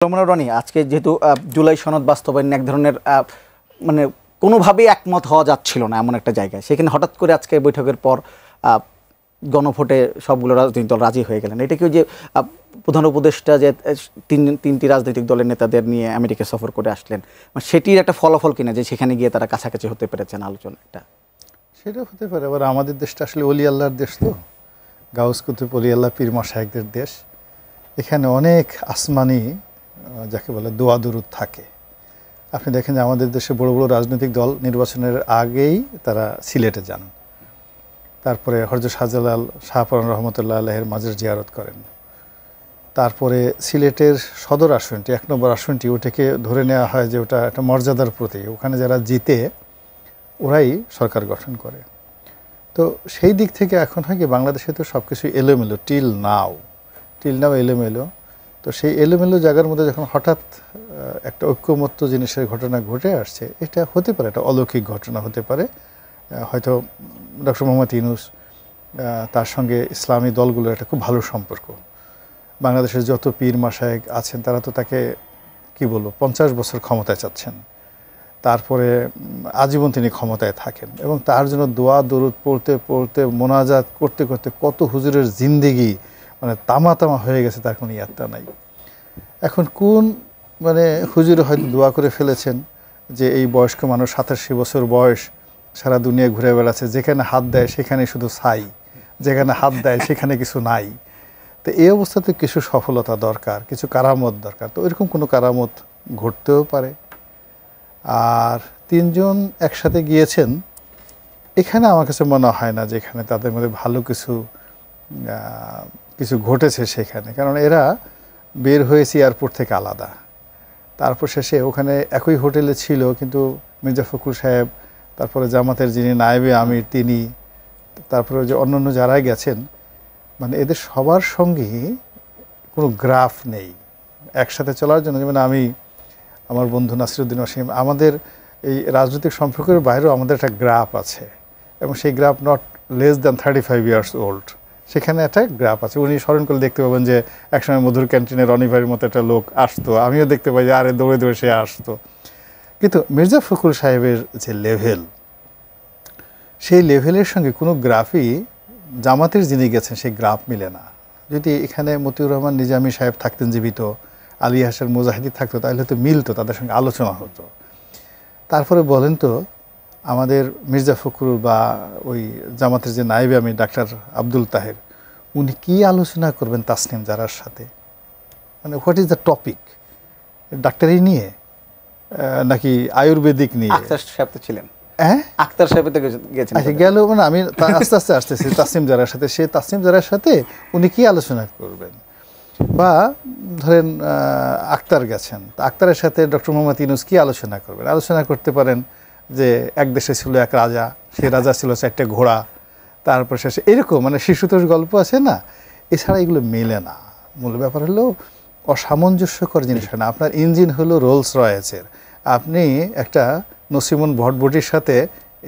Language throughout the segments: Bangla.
রনি আজকে যেহেতু জুলাই সনদ বাস্তবায়ন এক ধরনের মানে কোনোভাবেই একমত হওয়া যাচ্ছিল না এমন একটা জায়গায়, সেখানে হঠাৎ করে আজকে বৈঠকের পর গণভোটে সবগুলো রাজনৈতিক দল রাজি হয়ে গেলেন। এটা কি যে প্রধান উপদেষ্টা যে তিনটি রাজনৈতিক দলের নেতাদের নিয়ে আমেরিকা সফর করে আসলেন, সেটির একটা ফলাফল কিনা যে সেখানে গিয়ে তারা কাছাকাছি হতে পেরেছেন আলোচনাটা? সেটা হতে পারে। আবার আমাদের দেশটা আসলে অলি আল্লাহর দেশ, তো গাউস কুতুব অলি আল্লাহ পীর মাশায়েখদের দেশ। এখানে অনেক আসমানি যাকে বলে দোয়া দুরুদ থাকে। আপনি দেখেন যে আমাদের দেশে বড় বড় রাজনৈতিক দল নির্বাচনের আগেই তারা সিলেটে যান, তারপরে হযরত শাহজালাল শাহপরান রহমতুল্লাহ আলাইহির মাজার জিয়ারত করেন। তারপরে সিলেটের সদর আসনটি ১ নম্বর আসনটি ওটাকে ধরে নেওয়া হয় যে ওটা একটা মর্যাদার প্রতীক, ওখানে যারা জিতে ওরাই সরকার গঠন করে। তো সেই দিক থেকে এখন হয় কি, বাংলাদেশে তো সব কিছু এলোমেলো টিল নাও এলোমেলো। তো সেই এলোমেলো জায়গার মধ্যে যখন হঠাৎ একটা ঐক্যমত্য জিনিসের ঘটনা ঘটে আসছে, এটা হতে পারে একটা অলৌকিক ঘটনা হতে পারে। হয়তো ডক্টর মোহাম্মদ ইউনূস তার সঙ্গে ইসলামী দলগুলোর একটা খুব ভালো সম্পর্ক। বাংলাদেশের যত পীর মাশায়েখ আছেন তারা তো তাকে কি বলবো 50 বছর ক্ষমতায় চাচ্ছেন, তারপরে আজীবন তিনি ক্ষমতায় থাকেন এবং তার জন্য দোয়া দরুদ পড়তে পড়তে মোনাজাত করতে করতে কত হুজুরের জিন্দেগি মানে তামা হয়ে গেছে, তার কোনো ইয়াত্তা নাই। এখন কোন মানে হুজুরে হয়তো দোয়া করে ফেলেছেন যে এই বয়স্ক মানুষ 87 বছর বয়স, সারা দুনিয়া ঘুরে বেড়াচ্ছে, যেখানে হাত দেয় সেখানে শুধু ছাই, যেখানে হাত দেয় সেখানে কিছু নাই। তো এই অবস্থাতে কিছু সফলতা দরকার, কিছু কারামত দরকার। তো এরকম কোনো কারামত ঘটতেও পারে। আর 3 জন একসাথে গিয়েছেন, এখানে আমার কাছে মনে হয় না যে এখানে তাদের মধ্যে ভালো কিছু ঘটেছে সেখানে, কারণ এরা বের হয়েছে এয়ারপোর্ট থেকে আলাদা। তারপর শেষে ওখানে একই হোটেলে ছিল, কিন্তু মির্জা ফখরুল সাহেব, তারপরে জামাতের যিনি নায়েবে আমির তিনি, তারপরে যে অন্যান্য যারাই গেছেন, মানে এদের সবার সঙ্গেই কোনো গ্রাফ নেই একসাথে চলার জন্য। যেমন আমার বন্ধু নাসিরউদ্দিন ওয়াসিম, আমাদের এই রাজনৈতিক সম্পর্কের বাইরেও আমাদের একটা গ্রাফ আছে এবং সেই graph not less than 35 years old, সেখানে একটা গ্রাফ আছে। উনি স্মরণ করলে দেখতে পাবেন যে একসময় মধুর ক্যান্টিনে রনি ভাইয়ের মতো একটা লোক আসতো, আমিও দেখতে পাই যে আরে দৌড়ে দৌড়ে সে আসতো। কিন্তু মির্জা ফখরুল সাহেবের যে লেভেল, সেই লেভেলের সঙ্গে কোনো গ্রাফই জামাতের যিনি গেছেন সেই গ্রাফ মিলে না। যদি এখানে মতিউর রহমান নিজামী সাহেব থাকতেন জীবিত, আলী হাসান মুজাহিদি থাকতো, তাহলে তো মিলতো, তাদের সঙ্গে আলোচনা হতো। তারপরে বলেন তো আমাদের মির্জা ফখরুল বা ওই জামাতের যে নায়েবে আমির ডাক্তার আব্দুল তাহের, উনি কি আলোচনা করবেন তাসনিম জারার সাথে? মানে হোয়াট ইজ দ্য টপিক? ডাক্তারি নিয়ে নাকি আয়ুর্বেদিক নিয়ে? আখতার সাহেব তো ছিলেন। হ্যাঁ, আখতার সাহেব তো গেছেন। আচ্ছা গেল, মানে আমি আস্তে আস্তে আসতেছি তাসনিম জারার সাথে। সে তাসনিম জারার সাথে উনি কি আলোচনা করবেন? বা ধরেন আক্তার গেছেন, আক্তারের সাথে ডক্টর মোহাম্মদ ইউনূস কি আলোচনা করবেন? আলোচনা করতে পারেন যে এক দেশে ছিল এক রাজা, সেই রাজা ছিল 4টে ঘোড়া, তারপর শেষে এরকম মানে শিশুতোষ গল্প আছে না। এছাড়া এগুলো মেলে না। মূল ব্যাপার হলো অসামঞ্জস্যকর জিনিস হয় না। আপনার ইঞ্জিন হলো রোলস রয়েসের, আপনি একটা নসিমন ভটভটির সাথে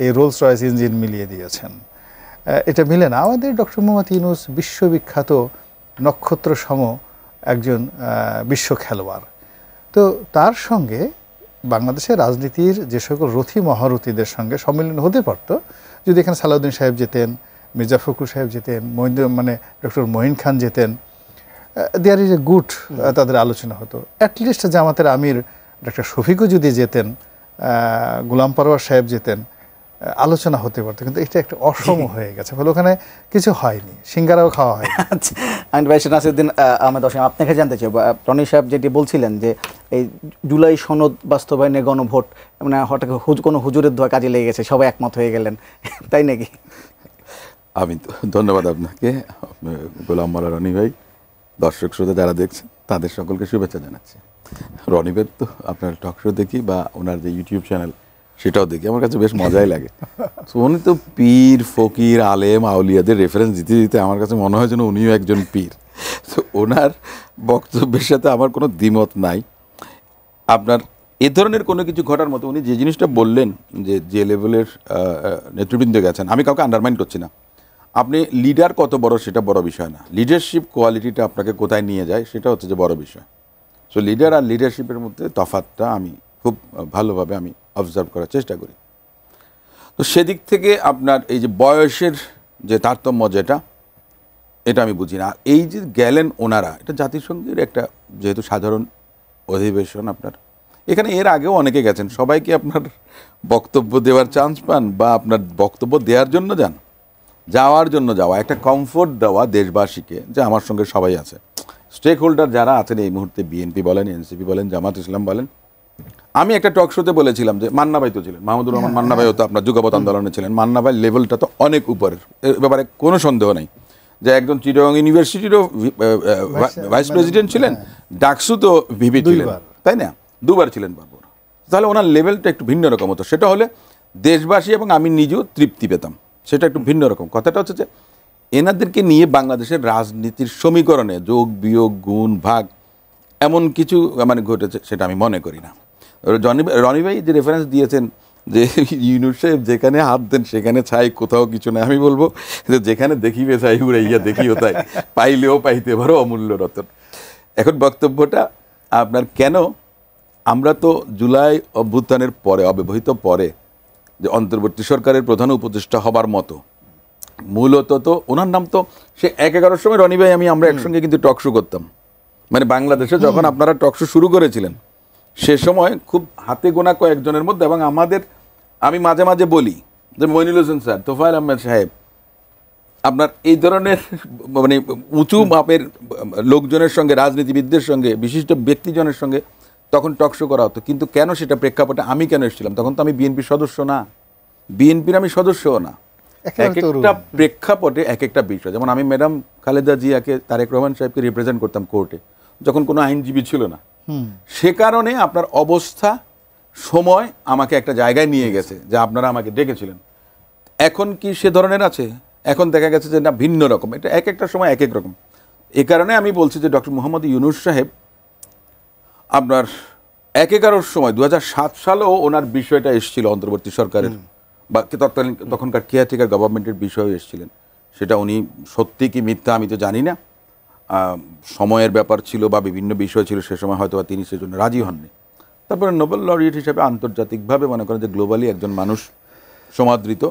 এই রোলস রয়েস ইঞ্জিন মিলিয়ে দিয়েছেন, এটা মিলে না। আমাদের ডক্টর মোহাম্মদ ইউনূস বিশ্ববিখ্যাত নক্ষত্র সম একজন বিশ্ব খেলোয়াড়। তো তার সঙ্গে বাংলাদেশের রাজনীতির যে সকল রথী মহারথীদের সঙ্গে সম্মিলন হতে পারত যদি এখানে সালাউদ্দিন সাহেব যেতেন, মির্জা ফখরুল সাহেব যেতেন, মানে ডক্টর মঈন খান যেতেন, দেয়ার ইজ এ গুড, তাদের আলোচনা হতো। অ্যাটলিস্ট জামাতের আমির ডক্টর শফিকও যদি যেতেন, গোলাম পরওয়ার সাহেব যেতেন, আলোচনা হতে পারতো। কিন্তু এটা একটা অসম হয়ে গেছে, ফলে ওখানে কিছু হয়নি, সিঙ্গারাও খাওয়া হয়। আচ্ছা, আমি ভাই নাসিরউদ্দিন আহমেদ ওয়াসিম, আপনাকে জানতে চাই, রনি সাহেব যেটি বলছিলেন যে এই জুলাই সনদ বাস্তবায়নে গণভোট মানে হঠাৎ কোনো হুজুরের দোয়া কাজে লেগে গেছে, সবাই একমত হয়ে গেলেন, তাই নাকি? আমি তো ধন্যবাদ আপনাকে, গোলাম মাওলা রনি ভাই, দর্শক শ্রোতা যারা দেখছেন তাদের সকলকে শুভেচ্ছা জানাচ্ছি। রনি ভাই তো আপনার টক শো দেখি বা ওনার যে ইউটিউব চ্যানেল সেটাও দেখি, আমার কাছে বেশ মজাই লাগে। তো উনি তো পীর ফকির আলেম আউলিয়াদের রেফারেন্স দিতে দিতে আমার কাছে মনে হয় যেন উনিও একজন পীর। তো ওনার বক্তব্যের সাথে আমার কোনো দ্বিমত নাই। আপনার এ ধরনের কোনো কিছু ঘটার মতো উনি যে জিনিসটা বললেন যে লেভেলের নেতৃবৃন্দ গেছেন, আমি কাউকে আন্ডারমাইন করছি না। আপনি লিডার কত বড় সেটা বড় বিষয় না, লিডারশিপ কোয়ালিটিটা আপনাকে কোথায় নিয়ে যায় সেটা হচ্ছে যে বড় বিষয়। সো লিডার আর লিডারশিপের মধ্যে তফাৎটা আমি খুব ভালোভাবে আমি অবজার্ভ করার চেষ্টা করি। তো সেদিক থেকে আপনার এই যে বয়সের যে তারতম্য এটা আমি বুঝি না। আর এই যে গেলেন ওনারা, এটা জাতিসংঘের একটা যেহেতু সাধারণ অধিবেশন আপনার, এখানে এর আগেও অনেকে গেছেন, সবাইকে আপনার বক্তব্য দেওয়ার চান্স পান বা আপনার বক্তব্য দেওয়ার জন্য যান, যাওয়ার জন্য যাওয়া, একটা কমফোর্ট দেওয়া দেশবাসীকে যে আমার সঙ্গে সবাই আছে। স্টেক হোল্ডার যারা আছেন এই মুহূর্তে, বিএনপি বলেন, এনসিপি বলেন, জামাত ইসলাম বলেন। আমি একটা টক শোতে বলেছিলাম যে মান্না ভাই তো ছিলেন, মাহমুদুর রহমান মান্না ভাইও তো আপনার যুগাপৎ আন্দোলনে ছিলেন। মান্না ভাই লেভেলটা তো অনেক উপরের, এর ব্যাপারে কোনো সন্দেহ নেই। যে একজন চিটাগং ইউনিভার্সিটিরও ভাইস প্রেসিডেন্ট ছিলেন, ডাকসু তো ভিপি ছিলেন, তাই না, 2 বার ছিলেন বারবার। তাহলে ওনার লেভেলটা একটু ভিন্ন রকম হতো। সেটা হলে দেশবাসী এবং আমি নিজেও তৃপ্তি পেতাম, সেটা একটু ভিন্ন রকম। কথাটা হচ্ছে যে এনাদেরকে নিয়ে বাংলাদেশের রাজনীতির সমীকরণে যোগ বিয়োগ গুণ ভাগ এমন কিছু মানে ঘটেছে সেটা আমি মনে করি না। রনি ভাই যে রেফারেন্স দিয়েছেন যে ইউনুস সাহেব যেখানে হাত দেন সেখানে ছাই, কোথাও কিছু নাই, আমি বলবো যে যেখানে দেখিবে ছাই উড়াইয়া দেখিও তাই, পাইলেও পাইতে পারো অমূল্য রতন। এখন বক্তব্যটা আপনার, কেন আমরা তো জুলাই অভ্যুত্থানের পরে, অব্যবহিত পরে যে অন্তর্বর্তী সরকারের প্রধান উপদেষ্টা হবার মতো, মূলত তো ওনার নাম তো সে 11-11 সময় রনি ভাই আমরা একসঙ্গে কিন্তু টক শো করতাম। মানে বাংলাদেশে যখন আপনারা টক শো শুরু করেছিলেন সে সময় খুব হাতে গোনা কয়েকজনের মধ্যে, এবং আমি মাঝে মাঝে বলি যে মইনুল হোসেন স্যার, তোফায়েল আহমেদ সাহেব, আপনার এই ধরনের মানে উঁচু মাপের লোকজনের সঙ্গে, রাজনীতিবিদদের সঙ্গে, বিশিষ্ট ব্যক্তিজনের সঙ্গে তখন টক শো করা হতো। কিন্তু কেন সেটা প্রেক্ষাপটে আমি কেন এসেছিলাম? তখন তো আমি বিএনপির সদস্য না, বিএনপির আমি সদস্যও না। এক একটা প্রেক্ষাপটে এক একটা বিষয়, যেমন আমি ম্যাডাম খালেদা জিয়াকে, তারেক রহমান সাহেবকে রিপ্রেজেন্ট করতাম কোর্টে যখন কোনো আইনজীবী ছিল না। সে কারণে আপনার অবস্থা, সময় আমাকে একটা জায়গায় নিয়ে গেছে যে আপনারা আমাকে ডেকেছিলেন। এখন কি সে ধরনের আছে? এখন দেখা গেছে যে না, ভিন্ন রকম। এটা এক একটা সময় এক এক রকম। এ কারণে আমি বলছি যে ডক্টর মোহাম্মদ ইউনূস সাহেব আপনার 11-11 সময় 2007 সালেও ওনার বিষয়টা এসেছিল অন্তর্বর্তী সরকারের বা তখনকার কেয়ারটেকার গভর্নমেন্টের বিষয় এসেছিলেন। সেটা উনি সত্যি কি মিথ্যা আমি তো জানি না, সময়ের ব্যাপার ছিল বা বিভিন্ন বিষয় ছিল, সে সময় হয়তো তিনি সেজন্য রাজি হননি। তারপরে নোবেল লরিয়েট হিসেবে আন্তর্জাতিকভাবে মনে করেন যে গ্লোবালি একজন মানুষ সমাদৃত,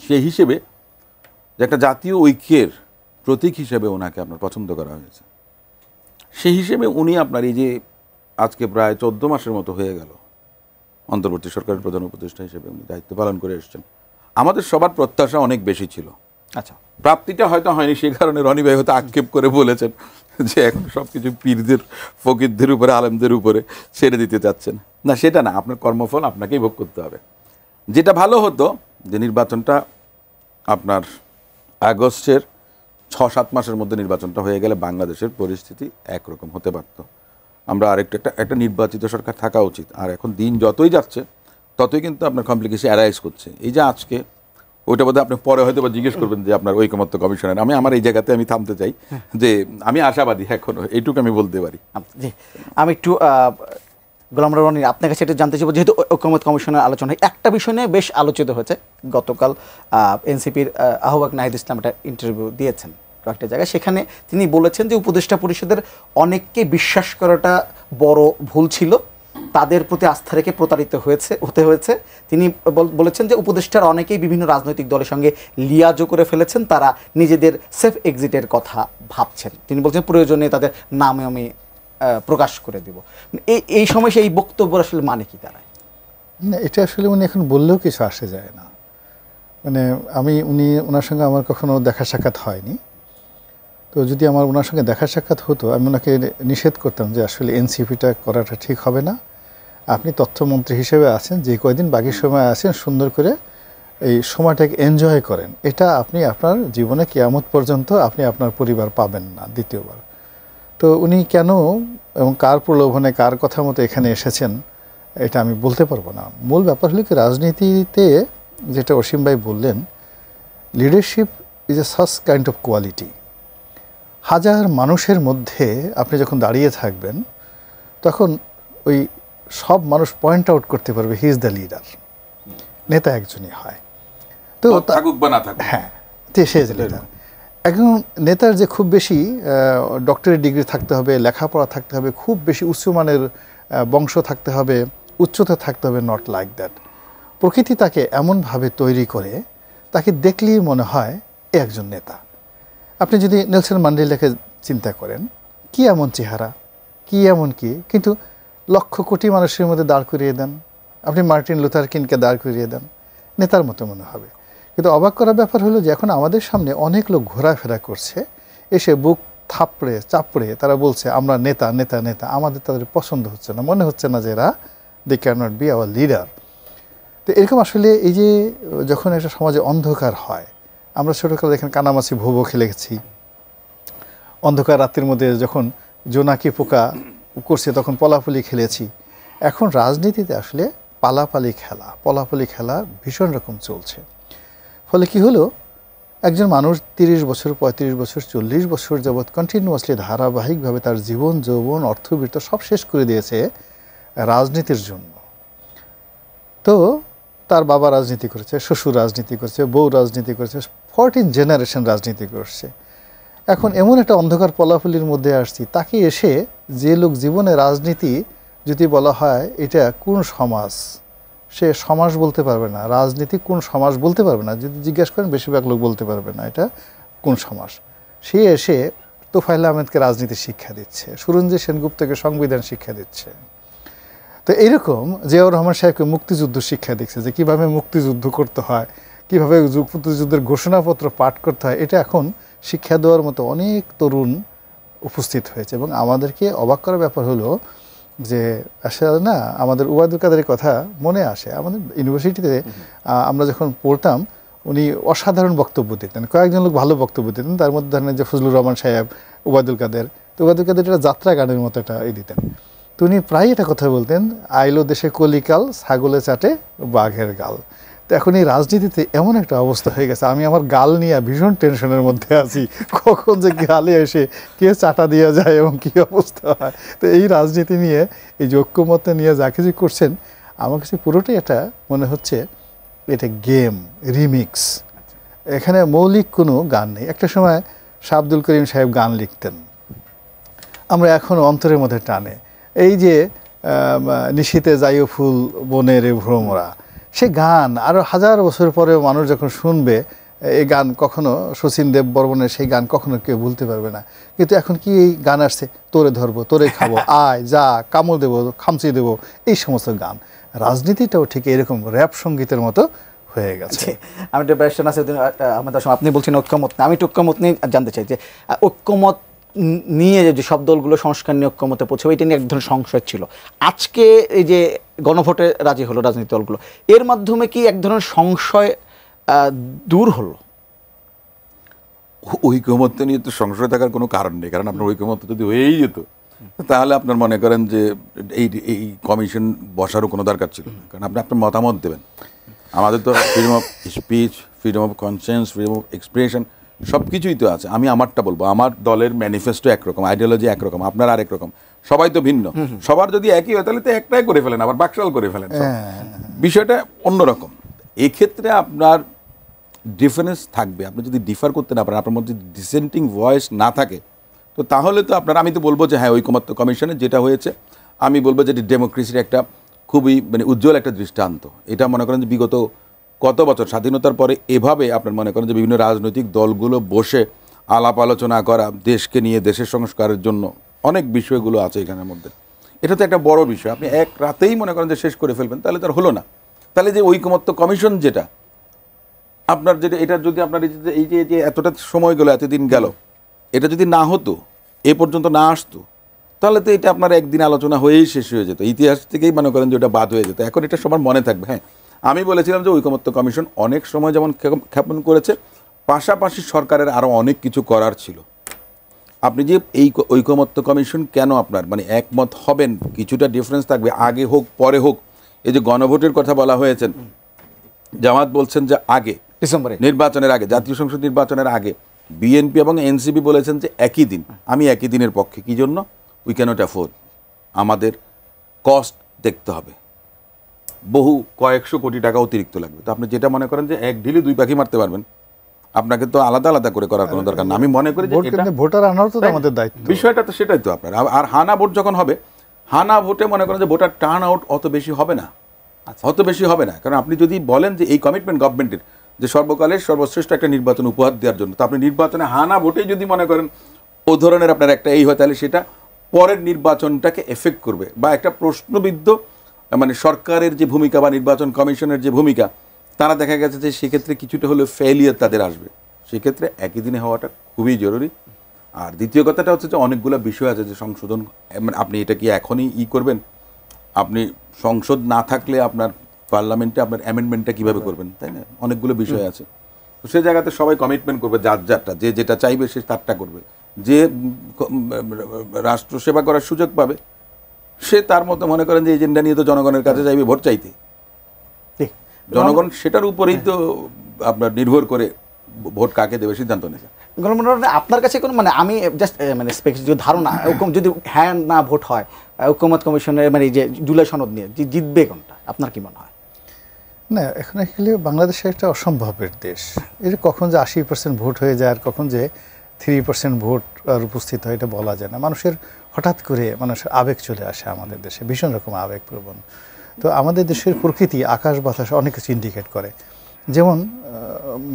সেই হিসেবে যে একটা জাতীয় ঐক্যের প্রতীক হিসেবে ওনাকে আপনার পছন্দ করা হয়েছে। সেই হিসেবে উনি আপনার এই যে আজকে প্রায় 14 মাসের মতো হয়ে গেল অন্তর্বর্তী সরকারের প্রধান উপদেষ্টা হিসেবে উনি দায়িত্ব পালন করে এসেছেন। আমাদের সবার প্রত্যাশা অনেক বেশি ছিল, আচ্ছা প্রাপ্তিটা হয়তো হয়নি, সেই কারণে রনি ভাই হয়তো আক্ষেপ করে বলেছেন যে এখন সব কিছু পীরদের, ফকিরদের উপরে, আলেমদের উপরে ছেড়ে দিতে চাচ্ছেন। না, সেটা না, আপনার কর্মফল আপনাকেই ভোগ করতে হবে। যেটা ভালো হতো যে নির্বাচনটা আপনার আগস্টের 6-7 মাসের মধ্যে নির্বাচনটা হয়ে গেলে বাংলাদেশের পরিস্থিতি একরকম হতে পারত। আমরা একটা নির্বাচিত সরকার থাকা উচিত। আর এখন দিন যতই যাচ্ছে ততই কিন্তু আপনার কমপ্লিকেশন অ্যারাইজ করছে। এই যে আজকে ওইটা বোধহয় আপনি পরে হয়তো বা জিজ্ঞেস করবেন যে আপনার ঐকমত্য কমিশনের, আমার এই জায়গাতে আমি থামতে চাই যে আমি আশাবাদী এখনো, এইটুকু আমি বলতে পারি। জি, আমি একটু গোলাম রনি আপনার কাছে এটা জানতে চাইব, যেহেতু ঐকমত্য কমিশনের আলোচনা একটা বিষয় নিয়ে বেশ আলোচিত হয়েছে। গতকাল এনসিপির আহ্বায়ক নাহিদ ইসলাম একটা ইন্টারভিউ দিয়েছেন কয়েকটা জায়গায়, সেখানে তিনি বলেছেন যে উপদেষ্টা পরিষদের অনেককে বিশ্বাস করাটা বড় ভুল ছিল, তাদের প্রতি আস্থা রেখে প্রতারিত হতে হয়েছে। তিনি বলেছেন যে উপদেষ্টার অনেকেই বিভিন্ন রাজনৈতিক দলের সঙ্গে লিয়াজও করে ফেলেছেন, তারা নিজেদের সেফ এক্সিটের কথা ভাবছেন। তিনি বলছেন প্রয়োজনে তাদের নামে আমি প্রকাশ করে দেব। এই সময় সেই বক্তব্য আসলে মানে কি দাঁড়ায়? না, এটা আসলে উনি এখন বললেও কিছু আসে যায় না। মানে ওনার সঙ্গে আমার কখনো দেখা সাক্ষাৎ হয়নি। তো যদি আমার ওনার সঙ্গে দেখা সাক্ষাৎ হতো, আমি ওনাকে নিষেধ করতাম যে আসলে এনসিপিটা করাটা ঠিক হবে না। আপনি তথ্যমন্ত্রী হিসেবে আছেন, যে কয়দিন বাকি সময় আছেন সুন্দর করে এই সময়টাকে এনজয় করেন। এটা আপনি আপনার জীবনে কিয়ামত পর্যন্ত আপনি আপনার পরিবার পাবেন না দ্বিতীয়বার। তো উনি কেন এবং কার প্রলোভনে, কার কথা মতো এখানে এসেছেন এটা আমি বলতে পারবো না। মূল ব্যাপার হলো কি, রাজনীতিতে যেটা অসীম ভাই বললেন, leadership is a such kind of quality. হাজার মানুষের মধ্যে আপনি যখন দাঁড়িয়ে থাকবেন তখন ওই সব মানুষ পয়েন্ট আউট করতে পারবে হি ইজ দ্য লিডার। নেতা একজনই হয়, তো থাকুক বা না থাকুক, হ্যাঁ, সে লিডার। একজন নেতার যে খুব বেশি ডক্টরেট ডিগ্রি থাকতে হবে, লেখাপড়া থাকতে হবে, খুব বেশি উচ্চমানের বংশ থাকতে হবে, উচ্চতা থাকতে হবে, নট লাইক দ্যাট। প্রকৃতি তাকে এমনভাবে তৈরি করে তাকে দেখলেই মনে হয় এ একজন নেতা। আপনি যদি নেলসন ম্যান্ডেলাকে চিন্তা করেন, কি এমন চেহারা, কি এমন কি, কিন্তু লক্ষ কোটি মানুষের মধ্যে দাঁড় করিয়ে দেন, আপনি মার্টিন লুথার কিংকে দাঁড় করিয়ে দেন, নেতার মতো মনে হবে। কিন্তু অবাক করার ব্যাপার হলো যে এখন আমাদের সামনে অনেক লোক ঘোরাফেরা করছে, এসে বুক থাপড়ে চাপড়ে তারা বলছে আমরা নেতা নেতা নেতা, আমাদের তাদের পছন্দ হচ্ছে না, মনে হচ্ছে না যে এরা they can not be our leader. তো এরকম আসলে এই যে যখন একটা সমাজে অন্ধকার হয়, আমরা ছোটোকালে এখানে কানামাছি ভোবো খেলেছি, অন্ধকার রাতের মধ্যে যখন জোনাকি পোকা করছে তখন পলাপলি খেলেছি। এখন রাজনীতিতে আসলে পলাপলি খেলা ভীষণ রকম চলছে। ফলে কি হলো, একজন মানুষ 30 বছর 35 বছর 40 বছর যাবৎ কন্টিনিউয়াসলি ধারাবাহিকভাবে তার জীবন যৌবন অর্থবৃত্ত সব শেষ করে দিয়েছে রাজনীতির জন্য। তো তার বাবা রাজনীতি করেছে, শ্বশুর রাজনীতি করেছে, বউ রাজনীতি করেছে, 14 জেনারেশন রাজনীতি করছে। এখন এমন একটা অন্ধকার পলাফলির মধ্যে আসছি, তাকে এসে যে লোক জীবনে রাজনীতি যদি বলা হয় এটা কোন সমাজ, সে সমাজ বলতে পারবে না, রাজনীতি কোন সমাজ বলতে পারবে না। যদি জিজ্ঞেস করেন বেশিরভাগ লোক বলতে পারবে না এটা কোন সমাজ। সে এসে তোফায়েল আহমেদকে রাজনীতি শিক্ষা দিচ্ছে, সুরঞ্জিত সেনগুপ্তকে সংবিধান শিক্ষা দিচ্ছে। তো এইরকম জিয়াউর রহমান সাহেবকে মুক্তিযুদ্ধ শিক্ষা দিচ্ছে, যে কীভাবে মুক্তিযুদ্ধ করতে হয়, কীভাবে মুক্তিযুদ্ধের ঘোষণাপত্র পাঠ করতে হয়, এটা এখন শিক্ষা দেওয়ার মতো অনেক তরুণ উপস্থিত হয়েছে। এবং আমাদেরকে অবাক করার ব্যাপার হলো যে আসলে না, আমাদের ওবায়দুল কাদেরের কথা মনে আসে। আমাদের ইউনিভার্সিটিতে আমরা যখন পড়তাম উনি অসাধারণ বক্তব্য দিতেন, কয়েকজন লোক ভালো বক্তব্য দিতেন, তার মধ্যে ধরেন যে ফজলুর রহমান সাহেব, ওবায়দুল কাদের। তো ওবায়দুল কাদের একটা যাত্রা গানের মতো একটা দিতেন। তো উনি প্রায় এটা কথা বলতেন, আইলো দেশে কলিকাল, ছাগলে চাটে বাঘের গাল। তো এখন এই রাজনীতিতে এমন একটা অবস্থা হয়ে গেছে, আমি আমার গাল নিয়ে ভীষণ টেনশনের মধ্যে আছি, কখন যে গালে এসে কে চাটা দিয়ে যায় এবং কী অবস্থা হয়। তো এই রাজনীতি নিয়ে, এই যে ঐক্যমত্য নিয়ে যা কিছু করছেন, আমার কাছে পুরোটাই এটা মনে হচ্ছে এটা গেম, রিমিক্স। এখানে মৌলিক কোনো গান নেই। একটা সময় শাহ আব্দুল করিম সাহেব গান লিখতেন, আমরা এখন অন্তরের মধ্যে টানে। এই যে নিশীতে যাইও ফুল বনের ভ্রমরা, সে গান আরও 1000 বছর পরেও মানুষ যখন শুনবে, এই গান কখনো শচীন দেব বর্মনের সেই গান কখনো কেউ ভুলতে পারবে না। কিন্তু এখন কি এই গান আসছে, তোরে ধরবো, তোরে খাবো, আয় যা, কামড় দেবো, খামচি দেবো, এই সমস্ত গান। রাজনীতিটাও ঠিক এরকম র্যাপ সঙ্গীতের মতো হয়ে গেছে। আমি একটা ব্যারিস্টার নাসিরউদ্দিন আহমেদ, আপনি বলছেন ঐক্যমত, আমি একটু ঐক্যমত নিয়ে জানতে চাই যে ঐক্যমত নিয়ে যে সব দলগুলো সংস্কার নিয়ে ঐক্যমতে পৌঁছবে, এটা নিয়ে এক ধরনের সংশয় ছিল। আজকে এই যে গণভোটে রাজি হলো রাজনৈতিক দলগুলো, এর মাধ্যমে কি এক ধরনের সংশয় দূর হলো? ঐকমত্য নিয়ে তো সংশয় থাকার কোনো কারণ নেই, কারণ আপনার ঐকমত্য যদি হয়েই যেত তাহলে আপনার মনে করেন যে এই কমিশন বসারও কোনো দরকার ছিল না, কারণ আপনি আপনার মতামত দেবেন। আমাদের তো freedom of speech, freedom of conscience, freedom of expression সব কিছুই তো আছে। আমি আমারটা বলবো, আমার দলের ম্যানিফেস্টো একরকম, আইডিওলজি একরকম, আপনার আরেক রকম, সবাই তো ভিন্ন। সবার যদি একই হয় তাহলে তো একটাই করে ফেলেন, আবার বাকশাল করে ফেলেন, বিষয়টা অন্যরকম। এক্ষেত্রে আপনার ডিফারেন্স থাকবে। আপনি যদি ডিফার করতে না পারেন, আপনার মধ্যে ডিসেন্টিং ভয়েস না থাকে, তো তাহলে তো আপনার, আমি তো বলবো যে হ্যাঁ, ঐকমত্য কমিশনে যেটা হয়েছে, আমি বলবো যে ডেমোক্রেসির একটা খুবই উজ্জ্বল একটা দৃষ্টান্ত। এটা মনে করেন যে বিগত কত বছর স্বাধীনতার পরে এভাবে আপনার মনে করেন যে বিভিন্ন রাজনৈতিক দলগুলো বসে আলাপ আলোচনা করা, দেশকে নিয়ে, দেশের সংস্কারের জন্য অনেক বিষয়গুলো আছে এখানের মধ্যে। এটা তো একটা বড় বিষয়। আপনি এক রাতেই মনে করেন যে শেষ করে ফেলবেন, তাহলে তার হলো না। তাহলে যে ঐকমত্য কমিশন যেটা আপনার, যেটা এটা যদি আপনার এই যে এতটা সময় গেল, এতদিন গেল, এটা যদি না হতো, এ পর্যন্ত না আসতো, তাহলে তো এটা আপনার একদিন আলোচনা হয়েই শেষ হয়ে যেত, ইতিহাস থেকেই মনে করেন যে ওটা বাদ হয়ে যেত। এখন এটা সবার মনে থাকবে। হ্যাঁ, আমি বলেছিলাম যে ঐকমত্য কমিশন অনেক সময় যেমন ক্ষেপণ করেছে, পাশাপাশি সরকারের আরও অনেক কিছু করার ছিল। আপনি যে এই ঐকমত্য কমিশন কেন আপনার একমত হবেন, কিছুটা ডিফারেন্স থাকবে, আগে হোক পরে হোক। এই যে গণভোটের কথা বলা হয়েছে, জামাত বলছেন যে আগে ডিসেম্বরে নির্বাচনের আগে, জাতীয় সংসদ নির্বাচনের আগে। বিএনপি এবং এনসিপি বলেছেন যে একই দিন। আমি একই দিনের পক্ষে। কি জন্য? উই ক্যানট অ্যাফোর্ড, আমাদের কস্ট দেখতে হবে, বহু কয়েকশো কোটি টাকা অতিরিক্ত লাগবে। তো আপনি যেটা মনে করেন যে এক ঢিলে দুই পাখি মারতে পারবেন, আপনাকে তো আলাদা আলাদা করে করার কোনো দরকার না। আমি মনে করি যে এটা ভোটার আনার তো আমাদের দায়িত্ব, বিষয়টা তো সেটাই তো আপনার। আর হানা ভোট যখন হবে, হানা ভোটে মনে করেন যে ভোটার টার্ন আউট অত বেশি হবে না, অত বেশি হবে না। কারণ আপনি যদি বলেন যে এই কমিটমেন্ট গভর্নমেন্টের যে সর্বকালের সর্বশ্রেষ্ঠ একটা নির্বাচন উপহার দেওয়ার জন্য, তো আপনি নির্বাচনে হানা ভোটেই যদি মনে করেন ও ধরনের আপনার একটা এই হয়, তাহলে সেটা পরের নির্বাচনটাকে এফেক্ট করবে, বা একটা প্রশ্নবিদ্ধ মানে সরকারের যে ভূমিকা বা নির্বাচন কমিশনের যে ভূমিকা, তারা দেখা গেছে যে সেক্ষেত্রে কিছুটা হলেও ফেলিয়ার তাদের আসবে। সেক্ষেত্রে একই দিনে হওয়াটা খুবই জরুরি। আর দ্বিতীয় কথাটা হচ্ছে যে অনেকগুলো বিষয় আছে যে সংশোধন, মানে আপনি এটা কি এখনই করবেন? আপনি সংসদ না থাকলে আপনার পার্লামেন্টে আপনার অ্যামেন্ডমেন্টটা কীভাবে করবেন, তাই না? অনেকগুলো বিষয় আছে। তো সে জায়গাতে সবাই কমিটমেন্ট করবে, যারটা যে যেটা চাইবে সে তারটা করবে। যে রাষ্ট্র সেবা করার সুযোগ পাবে সে তার মতো মনে করেন যে এজেন্ডা নিয়ে তো জনগণের কাছে যাইবে ভোট চাইতে। জনগণ সেটার উপরেই তো আপনার নির্ভর করে ভোট কাকে দেবে সিদ্ধান্ত নেবে। আপনার কাছে কোনো মানে আমি জাস্ট মানে স্পেসিফিক ধারণা, যদি হ্যাঁ না ভোট হয় ঐকমত্য কমিশনের মানে যে জুলাই সনদ নিয়ে জিতবে কোনটা, আপনার কি মনে হয়? না, এখন আসলে বাংলাদেশে একটা অসম্ভবের দেশ। এর কখন যে 80% ভোট হয়ে যায় আর কখন যে 3% ভোট আর উপস্থিত হয় এটা বলা যায় না। মানুষের হঠাৎ করে মানুষের আবেগ চলে আসে আমাদের দেশে, ভীষণ রকম আবেগপ্রবণ। তো আমাদের দেশের প্রকৃতি আকাশ বাতাস অনেক কিছু ইন্ডিকেট করে। যেমন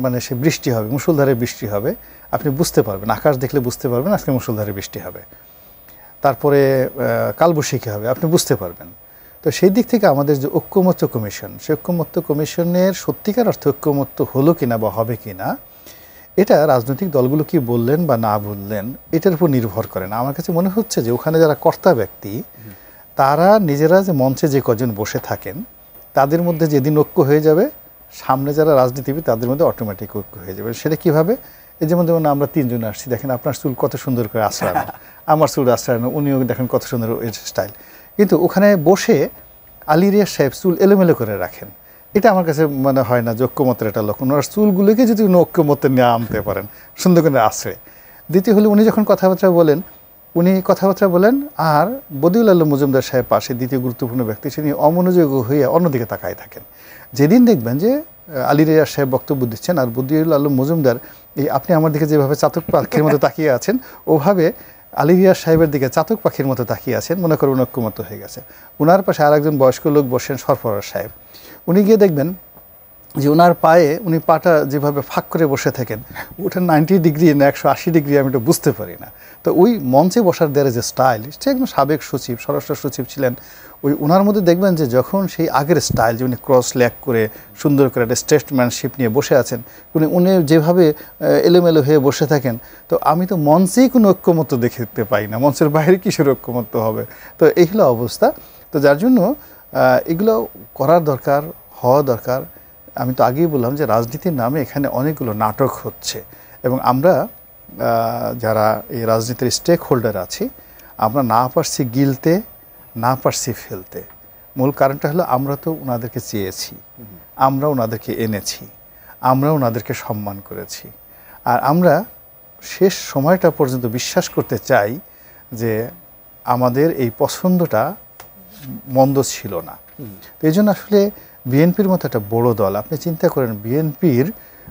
মানে সে বৃষ্টি হবে, মুষলধারে বৃষ্টি হবে, আপনি বুঝতে পারবেন, আকাশ দেখলে বুঝতে পারবেন আজকে মুষলধারে বৃষ্টি হবে। তারপরে কালবৈশাখী হবে, আপনি বুঝতে পারবেন। তো সেই দিক থেকে আমাদের যে ঐকমত্য কমিশন, সেই ঐকমত্য কমিশনের সত্যিকার অর্থে ঐকমত্য হলো কিনা বা হবে কিনা, এটা রাজনৈতিক দলগুলো কি বললেন বা না বললেন এটার উপর নির্ভর করে না। আমার কাছে মনে হচ্ছে যে ওখানে যারা কর্তা ব্যক্তি, তারা নিজেরা যে মঞ্চে যে কজন বসে থাকেন তাদের মধ্যে যেদিন ঐক্য হয়ে যাবে, সামনে যারা রাজনীতিবিদ তাদের মধ্যে অটোমেটিক ঐক্য হয়ে যাবে। সেটা কীভাবে? এই যেমন আমরা 3 জন আসছি, দেখেন আপনার চুল কত সুন্দর করে আশ্রানো, আমার চুল আশ্রানো, উনিও দেখেন কত সুন্দর স্টাইল। কিন্তু ওখানে বসে আলী রিয়াজ সাহেব চুল এলোমেলো করে রাখেন, এটা আমার কাছে মনে হয় না যে ঐক্যমতের একটা লক্ষণ। ওনার চুলগুলোকে যদি উনি ঐক্যমতে নিয়ে আনতে পারেন সুন্দর করে আশ্রয়। দ্বিতীয় হলে উনি যখন কথাবার্তা বলেন আর বদিউল আলম মজুমদার সাহেব পাশে দ্বিতীয় গুরুত্বপূর্ণ ব্যক্তি, তিনি অমনোযোগী হয়ে অন্যদিকে তাকায় থাকেন। যেদিন দেখবেন যে আলী রিয়াজ সাহেব বক্তব্য দিচ্ছেন আর বদিউল আলম মজুমদার এই আপনি আমার দিকে যেভাবে চাতক পাখির মতো তাকিয়ে আছেন, ওভাবে আলী রিয়াজ সাহেবের দিকে চাতক পাখির মতো তাকিয়ে আছেন, মনে করুন ঐক্যমত হয়ে গেছে। ওনার পাশে আর একজন বয়স্ক লোক বসেন, সরফরাজ সাহেব। উনি গিয়ে দেখবেন যে ওনার পায়ে উনি পাটা যেভাবে ফাঁক করে বসে থাকেন, ওটা 90 ডিগ্রি না 180 ডিগ্রি, আমি এটা বুঝতে পারি না। তো ওই মঞ্চে বসার দেয়ার যে স্টাইল, সে একদম সাবেক সচিব, স্বরাষ্ট্র সচিব ছিলেন। ওই ওনার মধ্যে দেখবেন যে যখন সেই আগের স্টাইল, যে উনি ক্রস লেগ করে সুন্দর করে একটা স্টেটম্যানশিপ নিয়ে বসে আছেন, উনি যেভাবে এলোমেলো হয়ে বসে থাকেন, তো আমি তো মঞ্চেই কোনো ঐক্যমত্য দেখতে পাই না, মঞ্চের বাইরে কিসের ঐক্যমত্য হবে? তো এই হলো অবস্থা। তো যার জন্য এগুলো করার দরকার, হওয়া দরকার। আমি তো আগেই বললাম যে রাজনীতির নামে এখানে অনেকগুলো নাটক হচ্ছে, এবং আমরা যারা এই রাজনীতির স্টেক হোল্ডার আছি, আমরা না পারছি গিলতে, না পারছি ফেলতে। মূল কারণটা হলো আমরা তো ওনাদেরকে চেয়েছি, আমরা ওনাদেরকে এনেছি, আমরা ওনাদেরকে সম্মান করেছি, আর আমরা শেষ সময়টা পর্যন্ত বিশ্বাস করতে চাই যে আমাদের এই পছন্দটা মন্দ ছিল না। তো এই জন্য আসলে বিএনপির মতো একটা বড় দল, আপনি চিন্তা করেন বিএনপির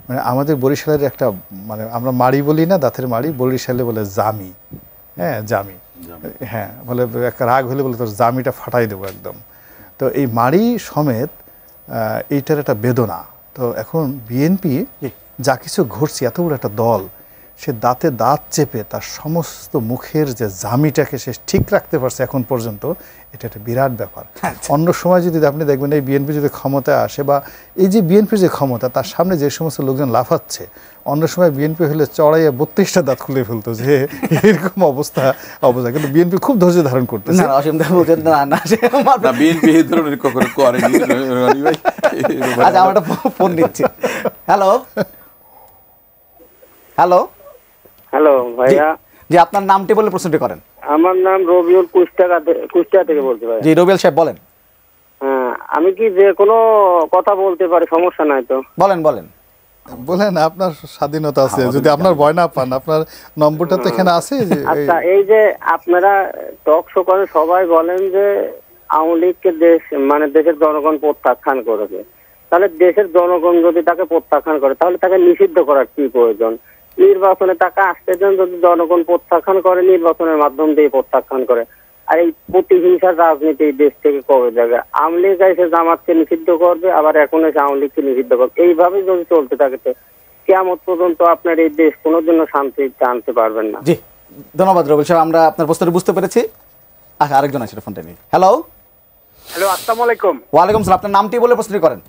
মানে আমাদের বরিশালের একটা মানে আমরা মাড়ি বলি না, দাঁতের মাড়ি, বরিশালে বলে জামি, হ্যাঁ জামি, হ্যাঁ বলে একটা রাগ হলে বলে তোর জামিটা ফাটাই দেবো একদম। তো এই মাড়ি সমেত এইটার একটা বেদনা। তো এখন বিএনপি যা কিছু ঘটছে, এত বড় একটা দল, সে দাঁতে দাঁত চেপে তার সমস্ত মুখের যে জামিটাকে সে ঠিক রাখতে পারছে এখন পর্যন্ত, এটা একটা বিরাট ব্যাপার। অন্য সময় যদি আপনি দেখবেন এই বিএনপি যদি ক্ষমতায় আসে, বা এই যে বিএনপির যে ক্ষমতা, তার সামনে যে সমস্ত লোকজন লাফাচ্ছে, অন্য সময় বিএনপি হলে চড়াইয়া 32টা দাঁত খুলে ফেলতো, যে এরকম অবস্থা। কিন্তু বিএনপি খুব ধৈর্য ধারণ করতেছে। হ্যালো হ্যালো হ্যালো ভাইয়া, জি আপনার নামটি বলে প্রশ্নটি করেন। আমার নাম রবিউল, কুষ্টিয়া থেকে বলতে পারি। জি রবিউল সাহেব বলেন। হ্যাঁ, আমি কি যে কোনো কথা বলতে পারি? সমস্যা নাই তো? বলেন বলেন বলেন, আপনার স্বাধীনতা আছে, যদি আপনার ভয় না পান, আপনার নম্বরটা তো এখানে আছে। আচ্ছা, এই যে আপনারা টক শো করেন, সবাই বলেন যে আওয়ামী লীগকে দেশ মানে দেশের জনগণ প্রত্যাখ্যান করেছে, তাহলে দেশের জনগণ যদি তাকে প্রত্যাখ্যান করে তাহলে তাকে নিষিদ্ধ করার কি প্রয়োজন? নির্বাচনে তাকে আসতে দেন, যদি জনগণ প্রত্যাখ্যান করে নির্বাচনের মাধ্যম দিয়ে প্রত্যাখ্যান করে। আর এই প্রতিহিংসার রাজনীতি এই দেশ থেকে কবে যাবে? আওয়ামী লীগ এসে জামাতকে নিষিদ্ধ করবে, আবার এখন এসে আওয়ামী লীগকে নিষিদ্ধ করবে। এইভাবে যদি চলতে থাকে তো কিয়ামত পর্যন্ত আপনার এই দেশ কোনোদিনও শান্তিতে আনতে পারবেন না। জি, ধন্যবাদ রবিল সাহেব, আমরা আপনার প্রশ্নটি বুঝতে পেরেছি। আচ্ছা, আরেকজন আছে ফোনটা নিয়ে। হ্যালো। হ্যালো, আসসালামু আলাইকুম। ওয়ালাইকুম সালাম, আপনার নামটি বলে প্রশ্নটি করেন।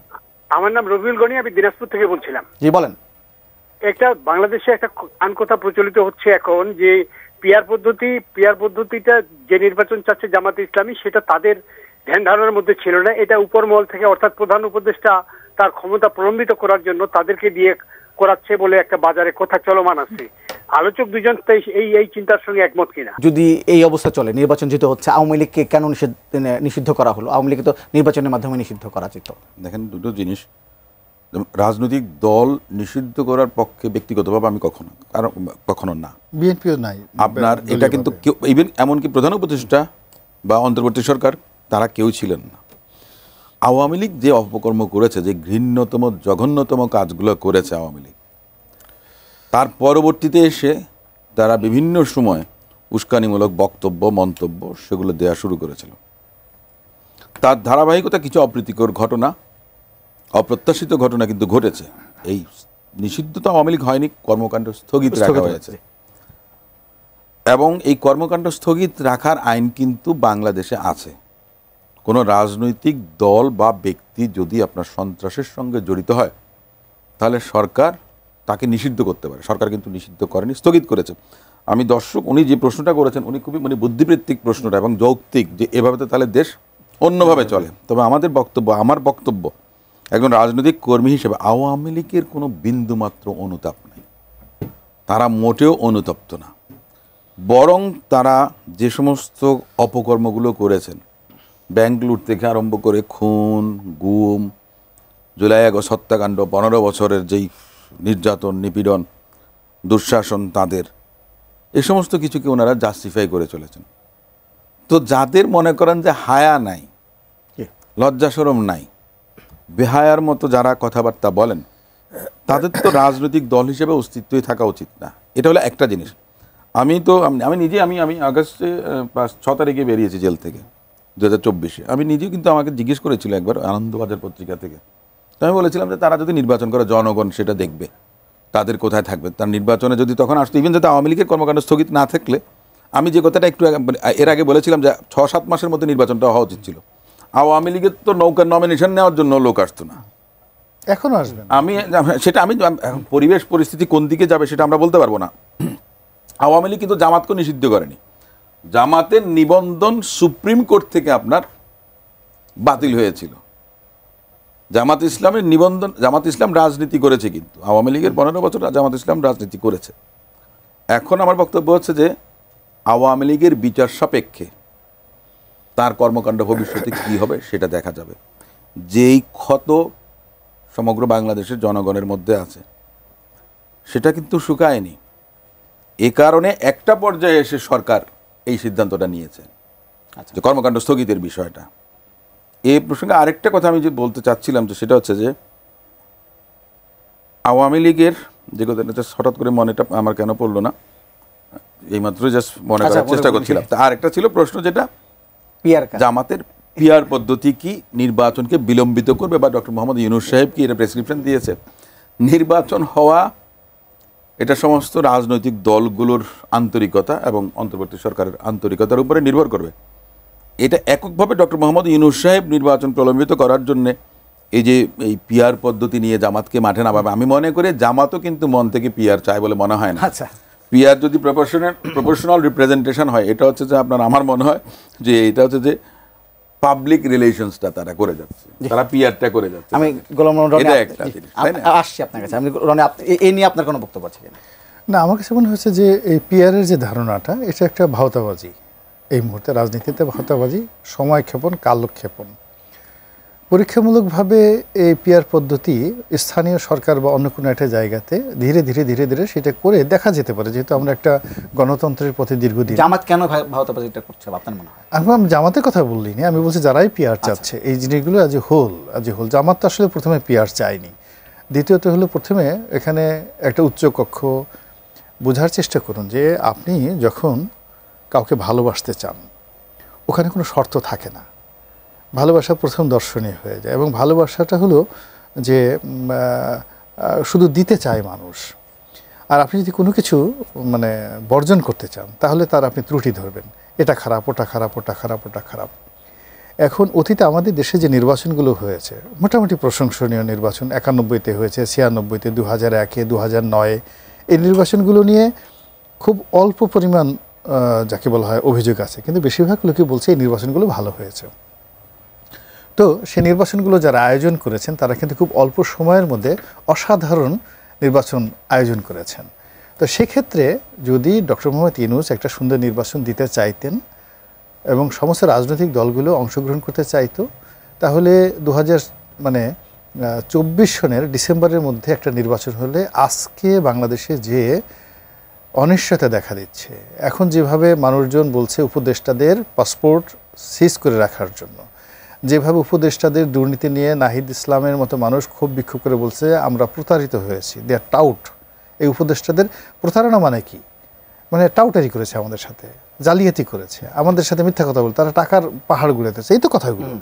আমার নাম রবিউল গনি, আমি দিনাজপুর থেকে বলছিলাম। জি বলেন। একটা বাংলাদেশে একটা আন কথা প্রচলিত হচ্ছে এখন যে পিয়ার পদ্ধতিটা যে নির্বাচন চাচ্ছে জামাতে ইসলামী, সেটা তাদের ধ্যান ধারণার মধ্যে ছিল না। এটা উপর মহল থেকে, অর্থাৎ প্রধান উপদেষ্টা তার ক্ষমতা প্রলম্বিত করার জন্য তাদেরকে দিয়ে করাচ্ছে বলে একটা বাজারে কথা চলমান আছে। আলোচক দুজন এই চিন্তার সঙ্গে একমত কিনা? যদি এই অবস্থা চলে, নির্বাচন যেটা হচ্ছে, আওয়ামী লীগকে কেন নিষিদ্ধ করা হলো? আওয়ামী লীগকে তো নির্বাচনের মাধ্যমে নিষিদ্ধ করা যেত। দেখেন, দুটো জিনিস। রাজনৈতিক দল নিষিদ্ধ করার পক্ষে ব্যক্তিগতভাবে আমি কখনো না। বিএনপিও নাই আপনার এটা কিন্তু কেউ, ইভেন এমনকি প্রধান উপদেষ্টা বা অন্তর্বর্তী সরকার, তারা কেউ ছিলেন না। আওয়ামী লীগ যে অপকর্ম করেছে, যে ঘৃণ্যতম জঘন্যতম কাজগুলো করেছে আওয়ামী লীগ, তার পরবর্তীতে এসে তারা বিভিন্ন সময় উস্কানিমূলক বক্তব্য, মন্তব্য সেগুলো দেওয়া শুরু করেছিল। তার ধারাবাহিকতা কিছু অপ্রীতিকর ঘটনা, অপ্রত্যাশিত ঘটনা কিন্তু ঘটেছে। এই নিষিদ্ধ তো আওয়ামী লীগ হয়নি, কর্মকাণ্ড স্থগিত রাখা হয়েছে। এবং এই কর্মকাণ্ড স্থগিত রাখার আইন কিন্তু বাংলাদেশে আছে। কোনো রাজনৈতিক দল বা ব্যক্তি যদি আপনার সন্ত্রাসের সঙ্গে জড়িত হয়, তাহলে সরকার তাকে নিষিদ্ধ করতে পারে। সরকার কিন্তু নিষিদ্ধ করেনি, স্থগিত করেছে। আমি দর্শক, উনি যে প্রশ্নটা করেছেন, উনি খুবই বুদ্ধিবৃত্তিক প্রশ্নটা এবং যৌক্তিক, যে এভাবে তো তাহলে দেশ অন্যভাবে চলে। তবে আমার বক্তব্য একজন রাজনৈতিক কর্মী হিসেবে, আওয়ামী লীগের কোনো বিন্দুমাত্র অনুতাপ নেই। তারা মোটেও অনুতপ্ত না। বরং তারা যে সমস্ত অপকর্মগুলো করেছেন, ব্যাংক লুট থেকে আরম্ভ করে খুন, গুম, জুলাই আগস্ট হত্যাকাণ্ড, 15 বছরের যেই নির্যাতন, নিপীড়ন, দুঃশাসন, তাদের এ সমস্ত কিছুকে ওনারা জাস্টিফাই করে চলেছেন। তো যাদের মনে করেন যে হায়া নাই, লজ্জা শরম নাই, বেহায়ার মতো যারা কথাবার্তা বলেন, তাদের তো রাজনৈতিক দল হিসেবে অস্তিত্বই থাকা উচিত না। এটা হলো একটা জিনিস। আমি আগস্টে 6 তারিখে বেরিয়েছি জেল থেকে 2024-এ। আমি নিজেও কিন্তু আমাকে জিজ্ঞেস করেছিল একবার আনন্দবাজার পত্রিকা থেকে। তো আমি বলেছিলাম যে তারা যদি নির্বাচন করে, জনগণ সেটা দেখবে তাদের কোথায় থাকবে। তার নির্বাচনে যদি তখন আসতো, ইভেন যাতে আওয়ামী লীগের কর্মকাণ্ড স্থগিত না থাকলে, আমি যে কথাটা একটু এর আগে বলেছিলাম যে 6-7 মাসের মধ্যে নির্বাচনটা হওয়া উচিত ছিল। আওয়ামী লীগের তো নৌকার নমিনেশন নেওয়ার জন্য লোক আসতো না, এখনো আসবে না। আমি পরিবেশ পরিস্থিতি কোন দিকে যাবে সেটা আমরা বলতে পারবো না। আওয়ামী লীগ কিন্তু জামাতকে নিষিদ্ধ করেনি। জামাতের নিবন্ধন সুপ্রিম কোর্ট থেকে আপনার বাতিল হয়েছিল। জামাত ইসলামের নিবন্ধন, জামাত ইসলাম রাজনীতি করেছে, কিন্তু আওয়ামী লীগের 15 বছর জামাত ইসলাম রাজনীতি করেছে। এখন আমার বক্তব্য হচ্ছে যে আওয়ামী লীগের বিচার সাপেক্ষে তার কর্মকাণ্ড ভবিষ্যতে কী হবে সেটা দেখা যাবে। যেই ক্ষত সমগ্র বাংলাদেশের জনগণের মধ্যে আছে, সেটা কিন্তু শুকায়নি। এ কারণে একটা পর্যায়ে এসে সরকার এই সিদ্ধান্তটা নিয়েছে, যে কর্মকাণ্ড স্থগিতের বিষয়টা। এই প্রসঙ্গে আরেকটা কথা আমি যে বলতে চাচ্ছিলাম, যে সেটা হচ্ছে যে আওয়ামী লীগের যে কথাটা হঠাৎ করে মনেটা আমার কেন পড়লো না, এইমাত্র জাস্ট মনে করার চেষ্টা করছিলাম। আর একটা ছিল প্রশ্ন, যেটা জামাতের পিয়ার পদ্ধতি কি নির্বাচনকে বিলম্বিত করবে, বা ডক্টর মোহাম্মদ ইউনূস সাহেব কি এটা প্রেসক্রিপশন দিয়েছে। নির্বাচন হওয়া এটা সমস্ত রাজনৈতিক দলগুলোর আন্তরিকতা এবং অন্তর্বর্তী সরকারের আন্তরিকতার উপরে নির্ভর করবে। এটা এককভাবে ডক্টর মোহাম্মদ ইউনূস সাহেব নির্বাচন প্রলম্বিত করার জন্য এই পিয়ার পদ্ধতি নিয়ে জামাতকে মাঠে নামাবে, আমি মনে করি জামাতও কিন্তু মন থেকে পিয়ার চায় বলে মনে হয় না। আচ্ছা, পিয়ার যদি প্রপোর্শনাল রিপ্রেজেন্টেশন হয়, এটা হচ্ছে যে আমার মনে হয় যে এটা হচ্ছে যে পাবলিক রিলেশনসটা তারা করে যাচ্ছে, তারা পিয়ারটা করে যাচ্ছে। আমি গোলাম এটা একটা জিনিস, তাই না? আসছি আপনার কাছে। আমি রনি, এই নিয়ে আপনার কোনো বক্তব্য আছে কিনা? না, আমার কাছে মনে হচ্ছে যে এই পিয়ারের যে ধারণাটা, এটা একটা ভাওতাবাজি। এই মুহূর্তে রাজনীতিতে ভাওতাবাজি, সময় ক্ষেপণ, কালক্ষেপণ। পরীক্ষামূলকভাবে এই পিআর পদ্ধতি স্থানীয় সরকার বা অন্য কোনো একটা জায়গাতে ধীরে ধীরে সেটা করে দেখা যেতে পারে, যেহেতু আমরা একটা গণতন্ত্রের পথে দীর্ঘদিন। জামাত কেন ভাওতাবাজিটা করছে আপনার মনে হয়? আমি জামাতের কথা বললিনি, আমি বলছি যারাই পিআর চাচ্ছে এই জিনিসগুলো আজ হোল জামাত তো আসলে প্রথমে পিআর চায়নি। দ্বিতীয়ত হলো, প্রথমে এখানে একটা উচ্চকক্ষ বোঝার চেষ্টা করুন যে আপনি যখন কাউকে ভালোবাসতে চান ওখানে কোনো শর্ত থাকে না, ভালোবাসা প্রথম দর্শনীয় হয়ে যায়। এবং ভালোবাসাটা হলো যে শুধু দিতে চায় মানুষ, আর আপনি যদি কোনো কিছু মানে বর্জন করতে চান তাহলে তার আপনি ত্রুটি ধরবেন, এটা খারাপ, ওটা খারাপ, ওটা খারাপ, ওটা খারাপ। এখন অতীতে আমাদের দেশে যে নির্বাচনগুলো হয়েছে মোটামুটি প্রশংসনীয় নির্বাচন, 91-তে হয়েছে, 96-তে, 2001-এ, 2009-এ, এই নির্বাচনগুলো নিয়ে খুব অল্প পরিমাণ যাকে বলা হয় অভিযোগ আছে, কিন্তু বেশিরভাগ লোকে বলছে এই নির্বাচনগুলো ভালো হয়েছে। তো সেই নির্বাচনগুলো যারা আয়োজন করেছেন তারা কিন্তু খুব অল্প সময়ের মধ্যে অসাধারণ নির্বাচন আয়োজন করেছেন। তো সেক্ষেত্রে যদি ডক্টর মোহাম্মদ ইউনূস একটা সুন্দর নির্বাচন দিতে চাইতেন এবং সমস্ত রাজনৈতিক দলগুলো অংশগ্রহণ করতে চাইতো, তাহলে 2024 সনের ডিসেম্বরের মধ্যে একটা নির্বাচন হলে আজকে বাংলাদেশে যে অনিশ্চয়তা দেখা দিচ্ছে, এখন যেভাবে মানুষজন বলছে উপদেষ্টাদের পাসপোর্ট সিজ করে রাখার জন্য, যেভাবে উপদেষ্টাদের দুর্নীতি নিয়ে নাহিদ ইসলামের মতো মানুষ খুব বিক্ষোভ করে বলছে আমরা প্রতারিত হয়েছি, দে আর টাউট। এই উপদেষ্টাদের প্রতারণা মানে কি? মানে টাউটারি করেছে আমাদের সাথে, জালিয়াতি করেছে আমাদের সাথে, মিথ্যা কথা বলে তারা টাকার পাহাড় গুড়াতেছে, এই তো কথাগুলো।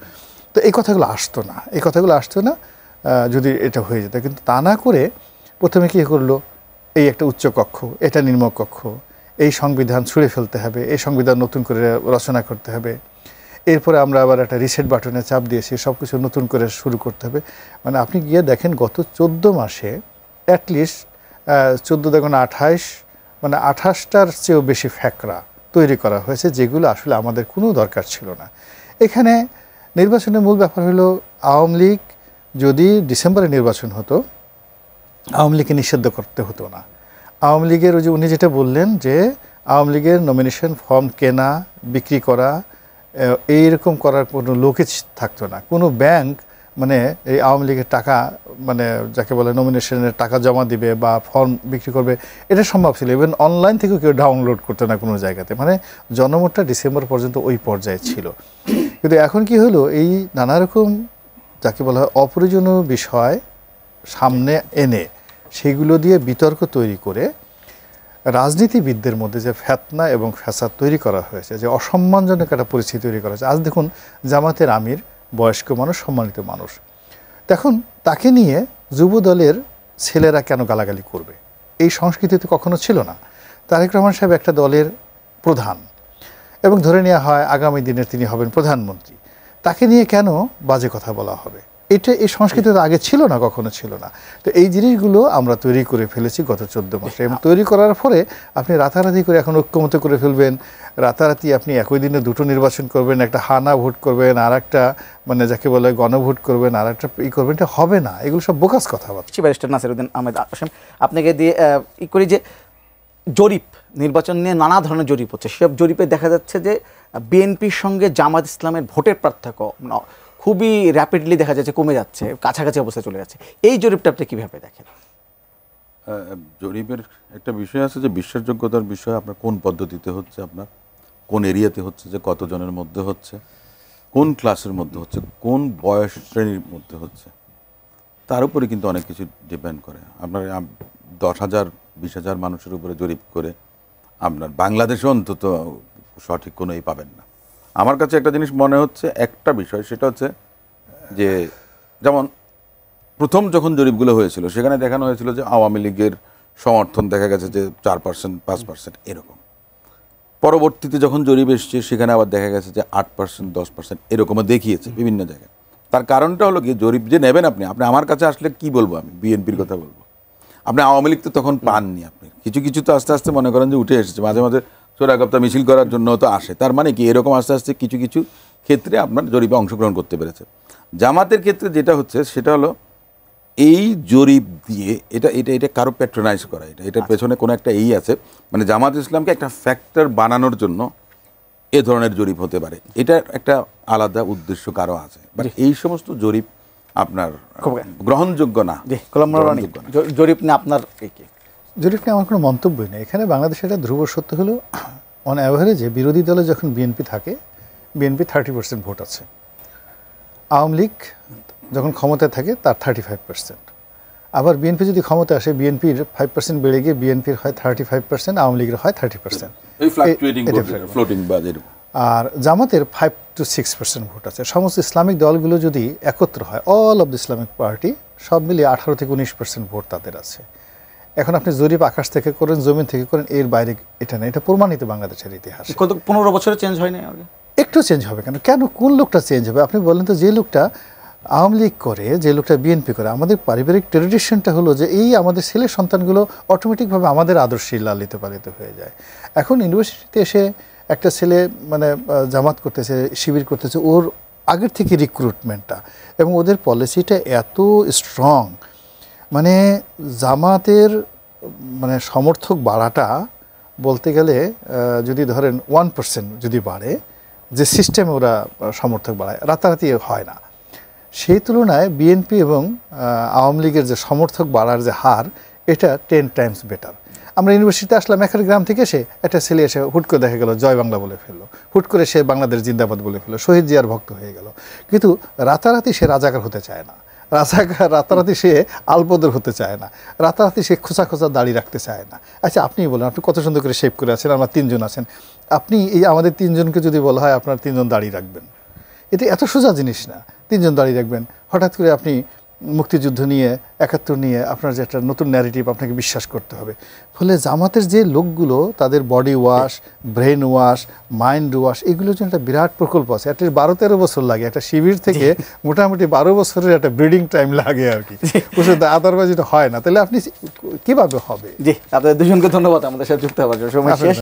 তো এই কথাগুলো আসতো না, এই কথাগুলো আসতো না যদি এটা হয়ে যেত। কিন্তু তা না করে প্রথমে কী করলো, এই একটা উচ্চ কক্ষ, এটা নিম্ন কক্ষ, এই সংবিধান ছুঁড়ে ফেলতে হবে, এই সংবিধান নতুন করে রচনা করতে হবে, এরপরে আমরা আবার একটা রিসেট বাটনে চাপ দিয়েছি, সব কিছু নতুন করে শুরু করতে হবে। মানে আপনি গিয়ে দেখেন গত 14 মাসে অ্যাটলিস্ট 14 দেখুন 28, মানে 28টার চেয়েও বেশি ফ্যাকরা তৈরি করা হয়েছে, যেগুলো আসলে আমাদের কোনো দরকার ছিল না। এখানে নির্বাচনের মূল ব্যাপার হলো, আওয়ামী লীগ যদি ডিসেম্বরে নির্বাচন হতো আওয়ামী লীগকে নিষিদ্ধ করতে হতো না। আওয়ামী লীগের ওই যে উনি যেটা বললেন যে আওয়ামী লীগের নমিনেশন ফর্ম কেনা, বিক্রি করা, এইরকম করার কোনো লোকে থাকতো না। কোনো ব্যাংক মানে এই আওয়ামী লীগের টাকা মানে যাকে বলে নমিনেশনের টাকা জমা দিবে বা ফর্ম বিক্রি করবে, এটা সম্ভব ছিল। ইভেন অনলাইন থেকেও কেউ ডাউনলোড করতো না কোনো জায়গাতে। মানে জনমতটা ডিসেম্বর পর্যন্ত ওই পর্যায়ে ছিল। কিন্তু এখন কি হলো, এই নানা রকম যাকে বলা হয় অপ্রয়োজনীয় বিষয় সামনে এনে সেগুলো দিয়ে বিতর্ক তৈরি করে রাজনীতিবিদদের মধ্যে যে ফেতনা এবং ফ্যাসাদ তৈরি করা হয়েছে, যে অসম্মানজনক একটা পরিস্থিতি তৈরি করা হয়েছে। আজ দেখুন জামাতের আমির বয়স্ক মানুষ, সম্মানিত মানুষ, দেখুন তাকে নিয়ে যুব দলের ছেলেরা কেন গালাগালি করবে? এই সংস্কৃতি তো কখনো ছিল না। তারেক রহমান সাহেব একটা দলের প্রধান এবং ধরে নেওয়া হয় আগামী দিনে তিনি হবেন প্রধানমন্ত্রী, তাকে নিয়ে কেন বাজে কথা বলা হবে? এটা এই সংস্কৃতি তো আগে ছিল না, কখনো ছিল না। তো এই জিনিসগুলো আমরা তৈরি করে ফেলেছি গত 14 মাসে। এবং তৈরি করার পরে আপনি রাতারাতি করে এখন ঐক্যমত করে ফেলবেন, রাতারাতি আপনি একই দিনে দুটো নির্বাচন করবেন, একটা হানা ভোট করবেন, আর একটা মানে যাকে বলে গণভোট করবেন, আর একটা করবেন, এটা হবে না। এগুলো সব বোকাস কথাবার্তা। ব্যারিস্টার নাসিরউদ্দিন আহমেদ আসেম, আপনাকে দিয়ে করি যে জরিপ, নির্বাচন নিয়ে নানা ধরনের জরিপ হচ্ছে, সেসব জরিপে দেখা যাচ্ছে যে বিএনপির সঙ্গে জামাত ইসলামের ভোটের পার্থক্য খুবই র্যাপিডলি দেখা যাচ্ছে কমে যাচ্ছে, কাছাকাছি অবস্থায় চলে যাচ্ছে। এই জরিপটা আপনি কীভাবে দেখেন? জরিপের একটা বিষয় আছে যে বিশ্বাসযোগ্যতার বিষয়, আপনার কোন পদ্ধতিতে হচ্ছে, আপনার কোন এরিয়াতে হচ্ছে, যে কতজনের মধ্যে হচ্ছে, কোন ক্লাসের মধ্যে হচ্ছে, কোন বয়স শ্রেণীর মধ্যে হচ্ছে, তার উপরে কিন্তু অনেক কিছু ডিপেন্ড করে। আপনার 10,000 20,000 মানুষের উপরে জরিপ করে আপনার বাংলাদেশে অন্তত সঠিক কোনো পাবেন না। আমার কাছে একটা জিনিস মনে হচ্ছে, একটা বিষয়, সেটা হচ্ছে যে যেমন প্রথম যখন জরিপগুলো হয়েছিল সেখানে দেখানো হয়েছিল যে আওয়ামী লীগের সমর্থন দেখা গেছে যে 4%, 5% এরকম। পরবর্তীতে যখন জরিপ এসছে সেখানে আবার দেখা গেছে যে 8%, 10% এরকমও দেখিয়েছে বিভিন্ন জায়গায়। তার কারণটা হলো কি, জরিপ যে নেবেন আপনি আমার কাছে আসলে কি বলবো, আমি বিএনপির কথা বলবো। আপনি আওয়ামী লীগ তো তখন পাননি, আপনি কিছু কিছু তো আস্তে আস্তে মনে করেন যে উঠে এসেছে, মাঝে মাঝে চোরাগপ্তা মিছিল করার জন্য তো আসে। তার মানে কি, এরকম আস্তে আস্তে কিছু কিছু ক্ষেত্রে আপনার জরিপে অংশগ্রহণ করতে পেরেছে। জামাতের ক্ষেত্রে যেটা হচ্ছে সেটা হলো এই জরিপ দিয়ে এটা এটা এটা কারো প্যাট্রোনাইজ করা, এটার পেছনে কোনো একটা আছে, মানে জামাত ইসলামকে একটা ফ্যাক্টর বানানোর জন্য এ ধরনের জরিপ হতে পারে, এটার একটা আলাদা উদ্দেশ্য কারো আছে, বাট এই সমস্ত জরিপ আপনার গ্রহণযোগ্য না। জরিপ নিয়ে আপনার জরিপ নিয়ে আমার কোনো মন্তব্যই নেই। এখানে বাংলাদেশে একটা ধ্রুব সত্য হলো, অন অ্যাভারেজে বিরোধী দলে যখন বিএনপি থাকে, বিএনপি 30% ভোট আছে। আওয়ামী লীগ যখন ক্ষমতায় থাকে তার 35%। আবার বিএনপি যদি ক্ষমতা আসে, বিএনপির 5% বেড়ে গিয়ে বিএনপির হয় 35%, আওয়ামী লীগের হয় 30%। আর জামাতের 5 to 6% ভোট আছে। সমস্ত ইসলামিক দলগুলো যদি একত্র হয়, all of the Islamic party, সব মিলিয়ে 18 থেকে 19% ভোট তাদের আছে। এখন আপনি জরিপ আকাশ থেকে করেন, জমিন থেকে করেন, এর বাইরে এটা না, এটা প্রমাণিত বাংলাদেশের ইতিহাস। 15 বছরে চেঞ্জ হয় না, একটু চেঞ্জ হবে কেন? কোন লোকটা চেঞ্জ হবে? আপনি বলেন তো, যে লোকটা আওয়ামী লীগ করে, যে লোকটা বিএনপি করে, আমাদের পারিবারিক ট্রেডিশনটা হলো যে এই আমাদের ছেলে সন্তানগুলো অটোমেটিকভাবে আমাদের আদর্শে লালিত পালিত হয়ে যায়। এখন ইউনিভার্সিটিতে এসে একটা ছেলে মানে জামাত করতেছে, শিবির করতেছে, ওর আগের থেকে রিক্রুটমেন্টটা এবং ওদের পলিসিটা এত স্ট্রং, মানে জামাতের মানে সমর্থক বাড়াটা বলতে গেলে যদি ধরেন 1% যদি বাড়ে, যে সিস্টেমে ওরা সমর্থক বাড়ায়, রাতারাতি হয় না। সেই তুলনায় বিএনপি এবং আওয়ামী লীগের যে সমর্থক বাড়ার যে হার, এটা 10 টাইমস বেটার। আমরা ইউনিভার্সিটিতে আসলাম, একের গ্রাম থেকে এসে একটা ছেলে এসে হুট করে দেখা গেল জয় বাংলা বলে ফেললো, হুট করে সে বাংলাদেশ জিন্দাবাদ বলে ফেললো, শহীদ জিয়ার ভক্ত হয়ে গেল। কিন্তু রাতারাতি সে রাজাকার হতে চায় না, রাতারাতি সে আলবদর হতে চায় না, রাতারাতি সে খোঁচা খোঁচা দাড়ি রাখতে চায় না। আচ্ছা, আপনি বলেন, আপনি কত সুন্দর করে শেভ করে আছেন, আমরা 3 জন আছেন, আপনি এই আমাদের 3 জনকে যদি বলা হয় আপনার 3 জন দাড়ি রাখবেন, এটা এত সোজা জিনিস না। 3 জন দাড়ি রাখবেন, হঠাৎ করে আপনি মুক্তিযুদ্ধ নিয়ে, 71 নিয়ে আপনার যে একটা নতুন ন্যারেটিভ আপনাকে বিশ্বাস করতে হবে। ফলে জামাতের যে লোকগুলো, তাদের body wash, brain wash, mind wash, এগুলোর জন্য একটা বিরাট প্রকল্প আছে। একটা 12-13 বছর লাগে, একটা শিবির থেকে মোটামুটি 12 বছরের একটা ব্রিডিং টাইম লাগে আর কি, আদারওয়াইজ এটা হয় না। তাহলে আপনি কিভাবে হবে? জি, আপনাদের দুজনকে ধন্যবাদ আমাদের সাথে যুক্ত হওয়ার জন্য। সময় শেষ।